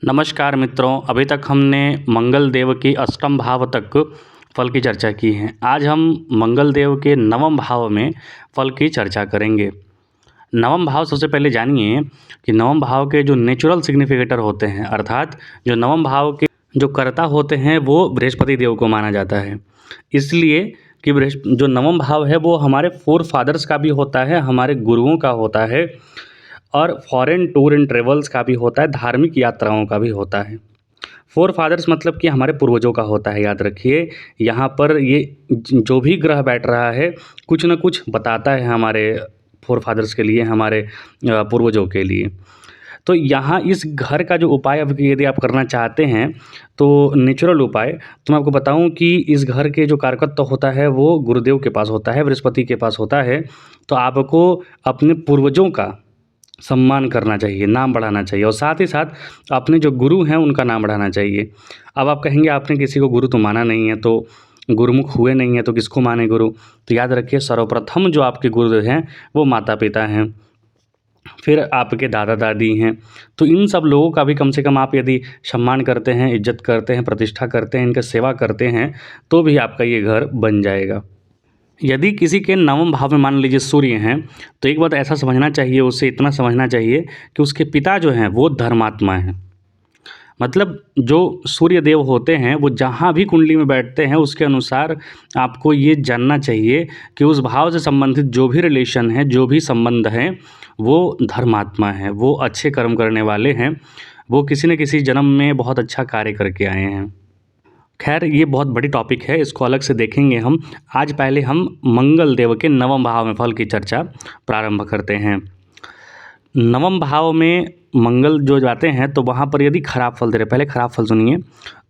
नमस्कार मित्रों, अभी तक हमने मंगल देव की अष्टम भाव तक फल की चर्चा की है। आज हम मंगल देव के नवम भाव में फल की चर्चा करेंगे। नवम भाव सबसे पहले जानिए कि नवम भाव के जो नेचुरल सिग्निफिकेटर होते हैं, अर्थात जो नवम भाव के जो कर्ता होते हैं वो बृहस्पति देव को माना जाता है। इसलिए कि जो नवम भाव है वो हमारे फोर फादर्स का भी होता है, हमारे गुरुओं का होता है और फॉरेन टूर एंड ट्रेवल्स का भी होता है, धार्मिक यात्राओं का भी होता है। फोर फादर्स मतलब कि हमारे पूर्वजों का होता है। याद रखिए, यहाँ पर ये जो भी ग्रह बैठ रहा है कुछ न कुछ बताता है हमारे फोर फादर्स के लिए, हमारे पूर्वजों के लिए। तो यहाँ इस घर का जो उपाय अब यदि आप करना चाहते हैं तो नेचुरल उपाय तो मैं आपको बताऊं कि इस घर के जो कारकत्व होता है वो गुरुदेव के पास होता है, बृहस्पति के पास होता है। तो आपको अपने पूर्वजों का सम्मान करना चाहिए, नाम बढ़ाना चाहिए और साथ ही साथ अपने जो गुरु हैं उनका नाम बढ़ाना चाहिए। अब आप कहेंगे आपने किसी को गुरु तो माना नहीं है, तो गुरुमुख हुए नहीं है तो किसको माने गुरु? तो याद रखिए, सर्वप्रथम जो आपके गुरु हैं वो माता पिता हैं, फिर आपके दादा दादी हैं। तो इन सब लोगों का भी कम से कम आप यदि सम्मान करते हैं, इज्जत करते हैं, प्रतिष्ठा करते हैं, इनका सेवा करते हैं तो भी आपका ये घर बन जाएगा। यदि किसी के नवम भाव में मान लीजिए सूर्य हैं, तो एक बात ऐसा समझना चाहिए, उसे इतना समझना चाहिए कि उसके पिता जो हैं वो धर्मात्मा हैं। मतलब जो सूर्य देव होते हैं वो जहाँ भी कुंडली में बैठते हैं उसके अनुसार आपको ये जानना चाहिए कि उस भाव से संबंधित जो भी रिलेशन है, जो भी संबंध हैं, वो धर्मात्मा हैं, वो अच्छे कर्म करने वाले हैं, वो किसी न किसी जन्म में बहुत अच्छा कार्य करके आए हैं। खैर, ये बहुत बड़ी टॉपिक है, इसको अलग से देखेंगे हम। आज पहले हम मंगल देव के नवम भाव में फल की चर्चा प्रारंभ करते हैं। नवम भाव में मंगल जो जाते हैं तो वहाँ पर यदि खराब फल दे रहे, पहले खराब फल सुनिए,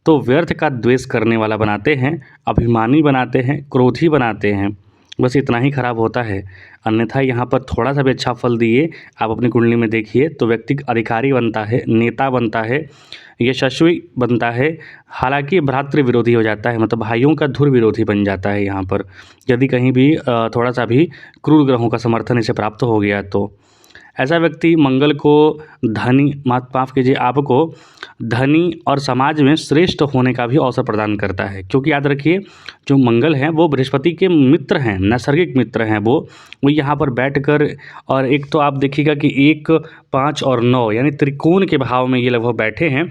तो व्यर्थ का द्वेष करने वाला बनाते हैं, अभिमानी बनाते हैं, क्रोधी बनाते हैं, बस इतना ही खराब होता है। अन्यथा यहाँ पर थोड़ा सा भी अच्छा फल दिए, आप अपनी कुंडली में देखिए तो व्यक्ति अधिकारी बनता है, नेता बनता है, यशस्वी बनता है। हालांकि भ्रातृ विरोधी हो जाता है, मतलब भाइयों का धुर विरोधी बन जाता है यहाँ पर, यदि कहीं भी थोड़ा सा भी क्रूर ग्रहों का समर्थन इसे प्राप्त हो गया तो। ऐसा व्यक्ति मंगल को धनी, माफ़ कीजिए, आपको धनी और समाज में श्रेष्ठ होने का भी अवसर प्रदान करता है। क्योंकि याद रखिए, जो मंगल हैं वो बृहस्पति के मित्र हैं, नैसर्गिक मित्र हैं। वो यहाँ पर बैठकर, और एक तो आप देखिएगा कि 1, 5 और 9 यानी त्रिकोण के भाव में ये लगभग बैठे हैं,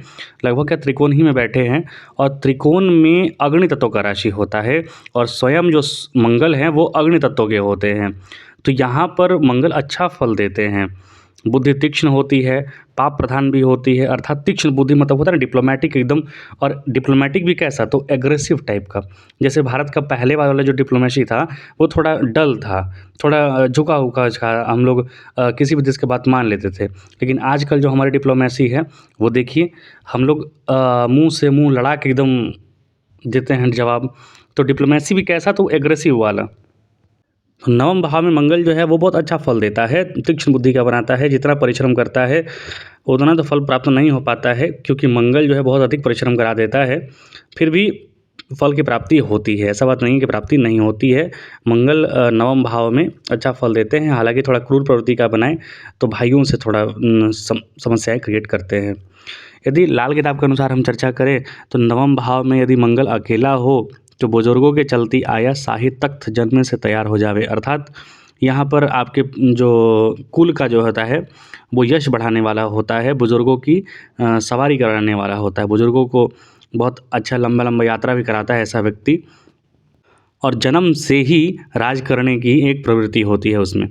लगभग क्या त्रिकोण ही में बैठे हैं। और त्रिकोण में अग्नि तत्व का राशि होता है और स्वयं जो मंगल हैं वो अग्नि तत्व के होते हैं। तो यहाँ पर मंगल अच्छा फल देते हैं। बुद्धि तीक्ष्ण होती है, पाप प्रधान भी होती है, अर्थात तीक्ष्ण बुद्धि मतलब होता है ना डिप्लोमेटिक एकदम। और डिप्लोमेटिक भी कैसा, तो एग्रेसिव टाइप का। जैसे भारत का पहले वाला जो डिप्लोमेसी था वो थोड़ा डल था, थोड़ा झुका हुआ था, हम लोग किसी भी देश की बात मान लेते थे। लेकिन आजकल जो हमारी डिप्लोमेसी है वो देखिए, हम लोग मुँह से मुँह लड़ा के एकदम देते हैं जवाब। तो डिप्लोमेसी भी कैसा, तो एग्रेसिव वाला। नवम भाव में मंगल जो है वो बहुत अच्छा फल देता है, तीक्ष्ण बुद्धि का बनाता है। जितना परिश्रम करता है उतना तो फल प्राप्त नहीं हो पाता है, क्योंकि मंगल जो है बहुत अधिक परिश्रम करा देता है। फिर भी फल की प्राप्ति होती है, ऐसा बात नहीं है कि प्राप्ति नहीं होती है। मंगल नवम भाव में अच्छा फल देते हैं, हालांकि थोड़ा क्रूर प्रवृत्ति का बनाए तो भाइयों से थोड़ा समस्याएं क्रिएट करते हैं। यदि लाल किताब के अनुसार हम चर्चा करें तो नवम भाव में यदि मंगल अकेला हो तो बुजुर्गों के चलती आया शाही तख्त जन्म से तैयार हो जावे। अर्थात यहाँ पर आपके जो कुल का जो होता है वो यश बढ़ाने वाला होता है, बुजुर्गों की सवारी कराने वाला होता है, बुजुर्गों को बहुत अच्छा लंबा लंबा यात्रा भी कराता है ऐसा व्यक्ति। और जन्म से ही राज करने की एक प्रवृत्ति होती है उसमें।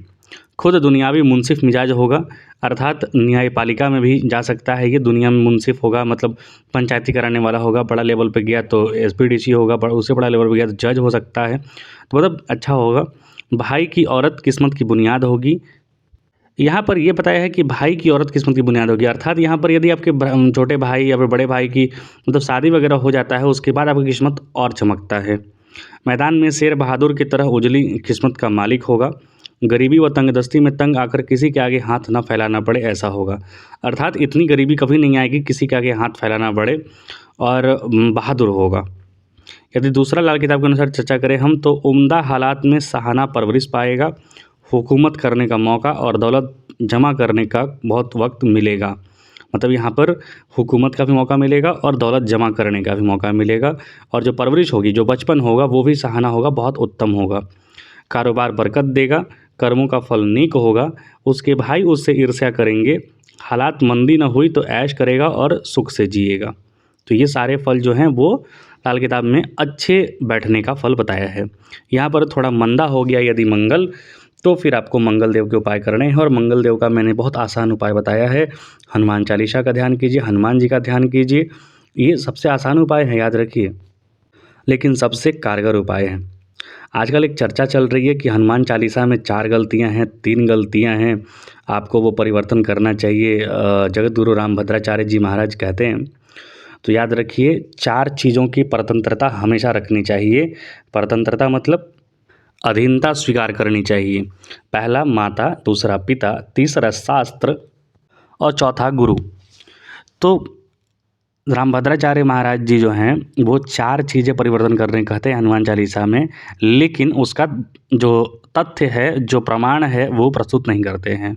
खुद दुनियावी मुंसिफ मिजाज होगा, अर्थात न्यायपालिका में भी जा सकता है, ये दुनिया में मुंसिफ होगा, मतलब पंचायती कराने वाला होगा। बड़ा लेवल पे गया तो एसपीडीसी होगा, उससे बड़ा लेवल पे गया तो जज हो सकता है। तो मतलब अच्छा होगा। भाई की औरत किस्मत की बुनियाद होगी। यहाँ पर ये बताया है कि भाई की औरत किस्मत की बुनियाद होगी, अर्थात यहाँ पर यदि आपके छोटे भाई या फिर बड़े भाई की मतलब शादी वगैरह हो जाता है, उसके बाद आपकी किस्मत और चमकता है। मैदान में शेर बहादुर की तरह उजली किस्मत का मालिक होगा। गरीबी व तंगदस्ती में तंग आकर किसी के आगे हाथ न फैलाना पड़े, ऐसा होगा। अर्थात इतनी गरीबी कभी नहीं आएगी किसी के आगे हाथ फैलाना पड़े, और बहादुर होगा। यदि दूसरा लाल किताब के अनुसार चर्चा करें हम तो उम्दा हालात में सहाना परवरिश पाएगा, हुकूमत करने का मौका और दौलत जमा करने का बहुत वक्त मिलेगा। मतलब यहाँ पर हुकूमत का भी मौका मिलेगा और दौलत जमा करने का भी मौका मिलेगा, और जो परवरिश होगी, जो बचपन होगा, वो भी सहाना होगा, बहुत उत्तम होगा। कारोबार बरकत देगा, कर्मों का फल नेक होगा, उसके भाई उससे ईर्ष्या करेंगे, हालात मंदी ना हुई तो ऐश करेगा और सुख से जिएगा। तो ये सारे फल जो हैं वो लाल किताब में अच्छे बैठने का फल बताया है। यहाँ पर थोड़ा मंदा हो गया यदि मंगल, तो फिर आपको मंगल देव के उपाय करने हैं, और मंगल देव का मैंने बहुत आसान उपाय बताया है। हनुमान चालीसा का ध्यान कीजिए, हनुमान जी का ध्यान कीजिए, ये सबसे आसान उपाय है, याद रखिए, लेकिन सबसे कारगर उपाय है। आजकल एक चर्चा चल रही है कि हनुमान चालीसा में 4 गलतियां हैं, 3 गलतियां हैं, आपको वो परिवर्तन करना चाहिए। जगत गुरु रामभद्राचार्य जी महाराज कहते हैं। तो याद रखिए, 4 चीज़ों की परतंत्रता हमेशा रखनी चाहिए। परतंत्रता मतलब अधीनता स्वीकार करनी चाहिए। पहला माता, दूसरा पिता, तीसरा शास्त्र और चौथा गुरु। तो रामभद्राचार्य महाराज जी जो हैं वो 4 चीज़ें परिवर्तन करने कहते हैं हनुमान चालीसा में, लेकिन उसका जो तथ्य है, जो प्रमाण है, वो प्रस्तुत नहीं करते हैं।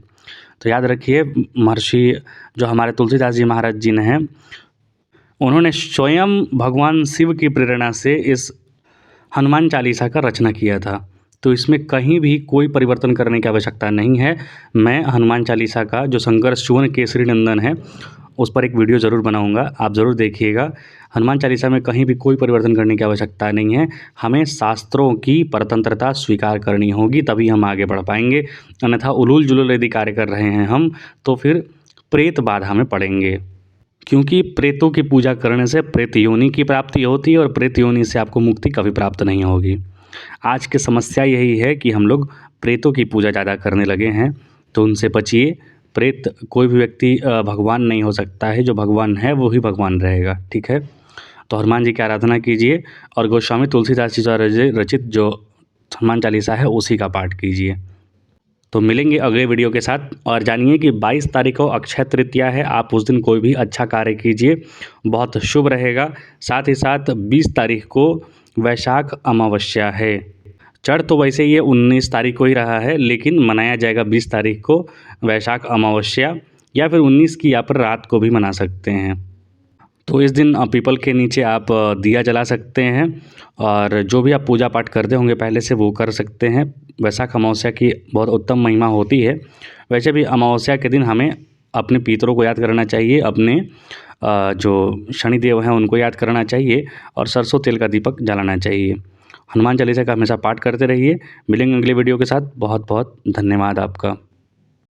तो याद रखिए, महर्षि जो हमारे तुलसीदास जी महाराज जी ने हैं, उन्होंने स्वयं भगवान शिव की प्रेरणा से इस हनुमान चालीसा का रचना किया था। तो इसमें कहीं भी कोई परिवर्तन करने की आवश्यकता नहीं है। मैं हनुमान चालीसा का जो शंकर सुवन केसरी नंदन है, उस पर एक वीडियो ज़रूर बनाऊंगा, आप ज़रूर देखिएगा। हनुमान चालीसा में कहीं भी कोई परिवर्तन करने की आवश्यकता नहीं है। हमें शास्त्रों की परतंत्रता स्वीकार करनी होगी, तभी हम आगे बढ़ पाएंगे। अन्यथा उलूल जुलूल यदि कार्य कर रहे हैं हम, तो फिर प्रेत बाधा में पड़ेंगे, क्योंकि प्रेतों की पूजा करने से प्रेत योनि की प्राप्ति होती है, और प्रेत योनि से आपको मुक्ति कभी प्राप्त नहीं होगी। आज की समस्या यही है कि हम लोग प्रेतों की पूजा ज़्यादा करने लगे हैं, तो उनसे बचिए। प्रेत कोई भी व्यक्ति भगवान नहीं हो सकता है, जो भगवान है वो ही भगवान रहेगा, ठीक है। तो हनुमान जी की आराधना कीजिए, और गोस्वामी तुलसीदास जी द्वारा रचित जो हनुमान चालीसा है उसी का पाठ कीजिए। तो मिलेंगे अगले वीडियो के साथ, और जानिए कि 22 तारीख को अक्षय तृतीया है। आप उस दिन कोई भी अच्छा कार्य कीजिए, बहुत शुभ रहेगा। साथ ही साथ 20 तारीख को वैशाख अमावस्या है। चढ़ तो वैसे ये 19 तारीख को ही रहा है, लेकिन मनाया जाएगा 20 तारीख को वैशाख अमावस्या, या फिर 19 की यहाँ पर रात को भी मना सकते हैं। तो इस दिन पीपल के नीचे आप दिया जला सकते हैं, और जो भी आप पूजा पाठ करते होंगे पहले से वो कर सकते हैं। वैशाख अमावस्या की बहुत उत्तम महिमा होती है। वैसे भी अमावस्या के दिन हमें अपने पितरों को याद करना चाहिए, अपने जो शनिदेव हैं उनको याद करना चाहिए, और सरसों तेल का दीपक जलाना चाहिए। हनुमान चालीसा का हमेशा पाठ करते रहिए। मिलेंगे अगले वीडियो के साथ। बहुत बहुत धन्यवाद आपका।